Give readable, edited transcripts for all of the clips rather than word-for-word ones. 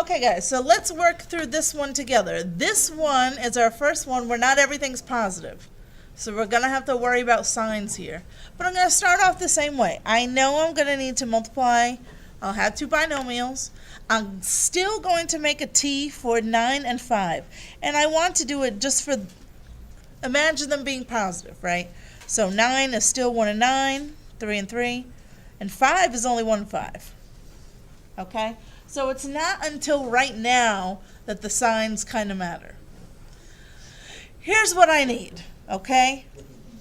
Okay, guys, so let's work through this one together. This one is our first one where not everything's positive. So we're going to have to worry about signs here. But I'm going to start off the same way. I know I'm going to need to multiply. I'll have two binomials. I'm still going to make a t for 9 and 5. And I want to do it just for, imagine them being positive, right? So 9 is still 1 and 9, 3 and 3. And 5 is only 1 and 5. Okay? So it's not until right now that the signs kind of matter. Here's what I need, okay?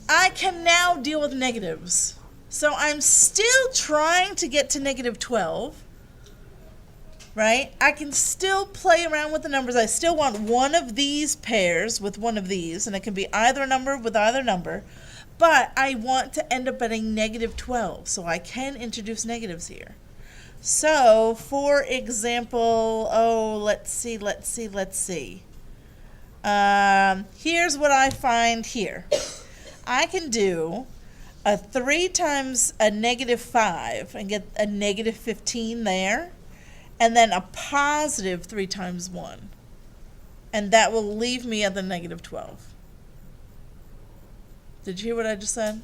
I can now deal with negatives. So I'm still trying to get to negative 12, right? I can still play around with the numbers. I still want one of these pairs with one of these, and it can be either number with either number, but I want to end up at a negative 12, so I can introduce negatives here. So, for example, let's see. Here's what I find here. I can do a 3 times a negative 5 and get a negative 15 there, and then a positive 3 times 1. And that will leave me at the negative 12. Did you hear what I just said?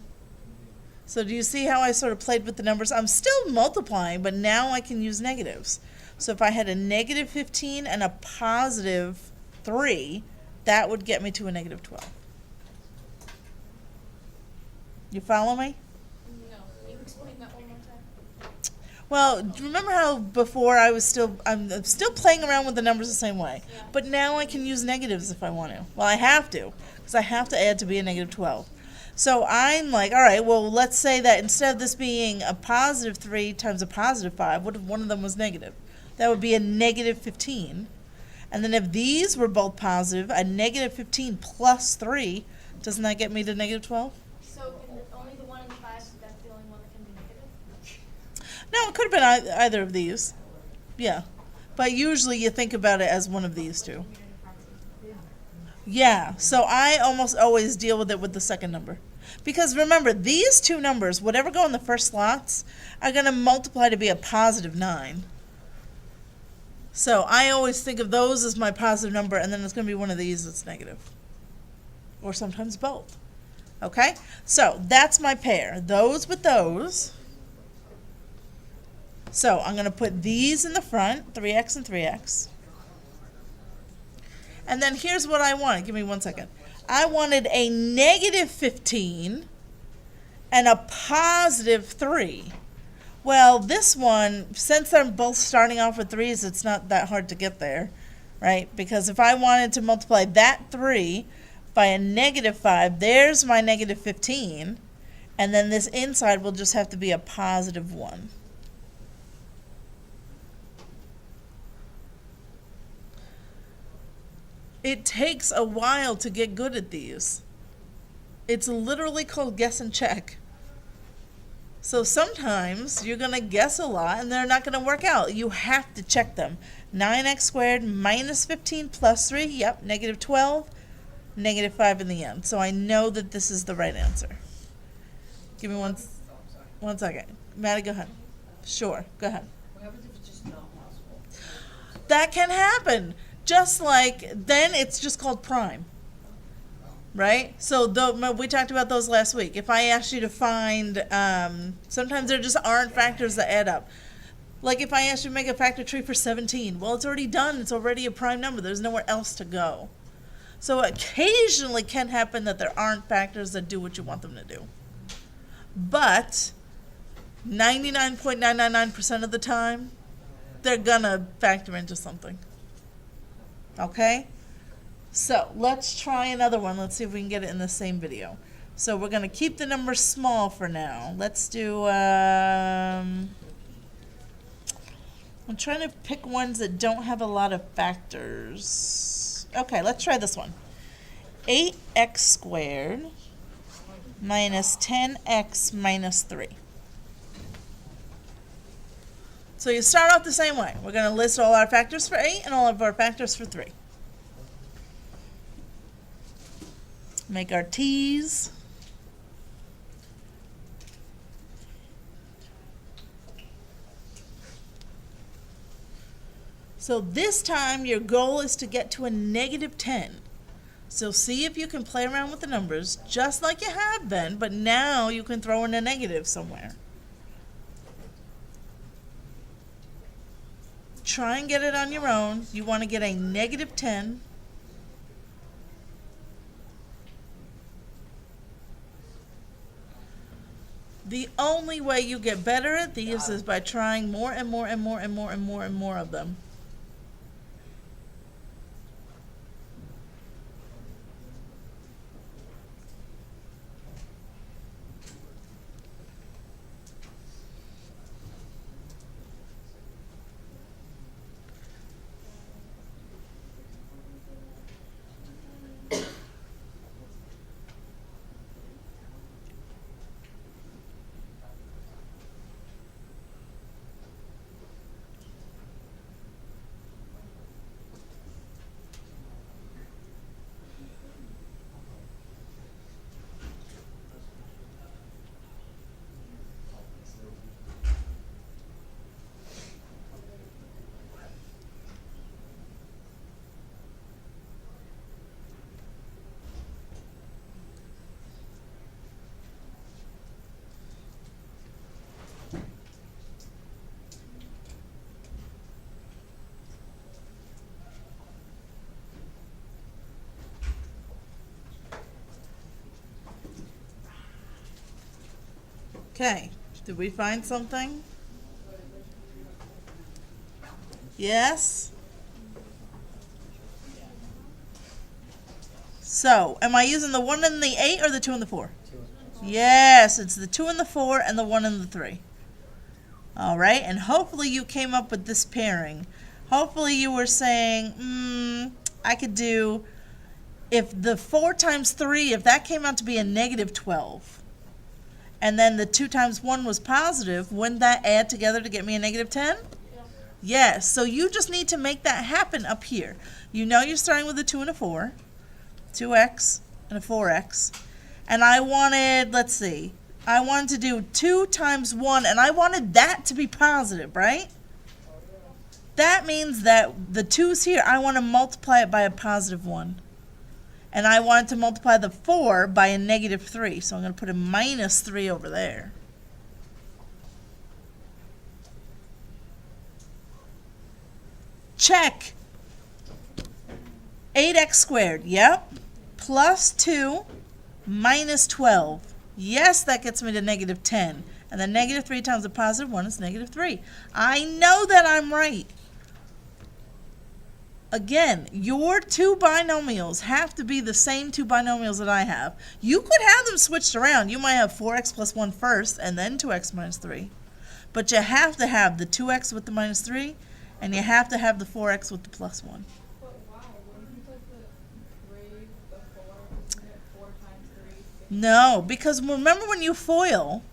So do you see how I sort of played with the numbers? I'm still multiplying, but now I can use negatives. So if I had a negative 15 and a positive 3, that would get me to a negative 12. You follow me? No. Can you explain that one more time? Well, remember how before I'm still playing around with the numbers the same way. Yeah. But now I can use negatives if I want to. Well, I have to, because I have to add to be a negative 12. So I'm like, all right, well, let's say that instead of this being a positive 3 times a positive 5, what if one of them was negative? That would be a negative 15. And then if these were both positive, a negative 15 plus 3, doesn't that get me to negative 12? So only the 1 and 5, that's the only one that can be negative? No, it could have been either of these. Yeah. But usually you think about it as one of these two. Yeah, so I almost always deal with it with the second number. Because remember, these two numbers, whatever go in the first slots, are going to multiply to be a positive 9. So I always think of those as my positive number, and then it's going to be one of these that's negative. Or sometimes both. Okay? So that's my pair. Those with those. So I'm going to put these in the front, 3x and 3x. And then here's what I wanted. Give me 1 second. I wanted a negative 15 and a positive 3. Well, this one, since they're both starting off with 3's, it's not that hard to get there, right? Because if I wanted to multiply that 3 by a negative 5, there's my negative 15. And then this inside will just have to be a positive 1. It takes a while to get good at these. It's literally called guess and check. So sometimes you're going to guess a lot and they're not going to work out. You have to check them. 9x squared minus 15 plus 3, yep, negative 12, negative 5 in the end. So I know that this is the right answer. Give me 1 second. Maddie, go ahead. Sure, go ahead. What happens if it's just not possible? That can happen. Just like, then it's just called prime, right? So we talked about those last week. If I asked you to find, sometimes there just aren't factors that add up. Like if I asked you to make a factor tree for 17, well, it's already done. It's already a prime number. There's nowhere else to go. So occasionally can happen that there aren't factors that do what you want them to do. But 99.999% of the time, they're gonna factor into something. Okay? So let's try another one. Let's see if we can get it in the same video. So we're going to keep the number small for now. Let's do, I'm trying to pick ones that don't have a lot of factors. Okay, let's try this one. 8x squared minus 10x minus 3. So you start off the same way. We're going to list all our factors for 8 and all of our factors for 3. Make our t's. So this time your goal is to get to a negative 10. So see if you can play around with the numbers just like you have been, but now you can throw in a negative somewhere. Try and get it on your own. You want to get a negative 10. The only way you get better at these is by trying more and more and more and more and more and more of them. Okay, did we find something? Yes? So, am I using the 1 and the 8 or the 2 and the 4? Yes, it's the 2 and the 4 and the 1 and the 3. All right, and hopefully you came up with this pairing. Hopefully you were saying, I could do, if the 4 times 3, if that came out to be a negative 12, and then the 2 times 1 was positive, wouldn't that add together to get me a negative 10? Yeah. Yes, so you just need to make that happen up here. You know you're starting with a 2 and a 4, 2x and a 4x, and I wanted, let's see, I wanted to do 2 times 1, and I wanted that to be positive, right? That means that the 2's here, I want to multiply it by a positive 1. And I wanted to multiply the 4 by a negative 3, so I'm going to put a minus 3 over there. Check. 8x squared, yep. Plus 2 minus 12. Yes, that gets me to negative 10. And then negative 3 times the positive 1 is negative 3. I know that I'm right. Again, your 2 binomials have to be the same 2 binomials that I have. You could have them switched around. You might have 4x plus 1 first and then 2x minus 3. But you have to have the 2x with the minus 3, and you have to have the 4x with the plus 1. But why? Wouldn't you put the 3, the 4, isn't it 4 times 3? No, because remember when you foil,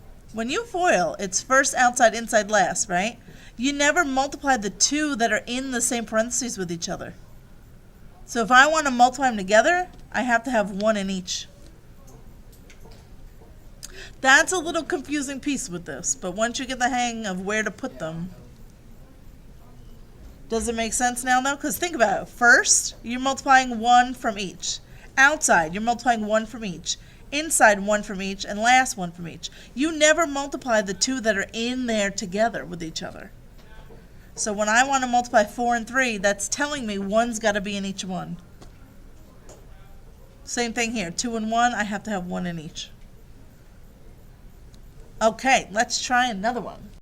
it's first, outside, inside, last, right? You never multiply the 2 that are in the same parentheses with each other. So if I want to multiply them together, I have to have 1 in each. That's a little confusing piece with this, but once you get the hang of where to put them. Does it make sense now though? Because think about it. First, you're multiplying 1 from each. Outside, you're multiplying 1 from each. Inside, 1 from each, and last, 1 from each. You never multiply the 2 that are in there together with each other. So when I want to multiply 4 and 3, that's telling me 1's got to be in each one. Same thing here. 2 and 1, I have to have 1 in each. Okay, let's try another one.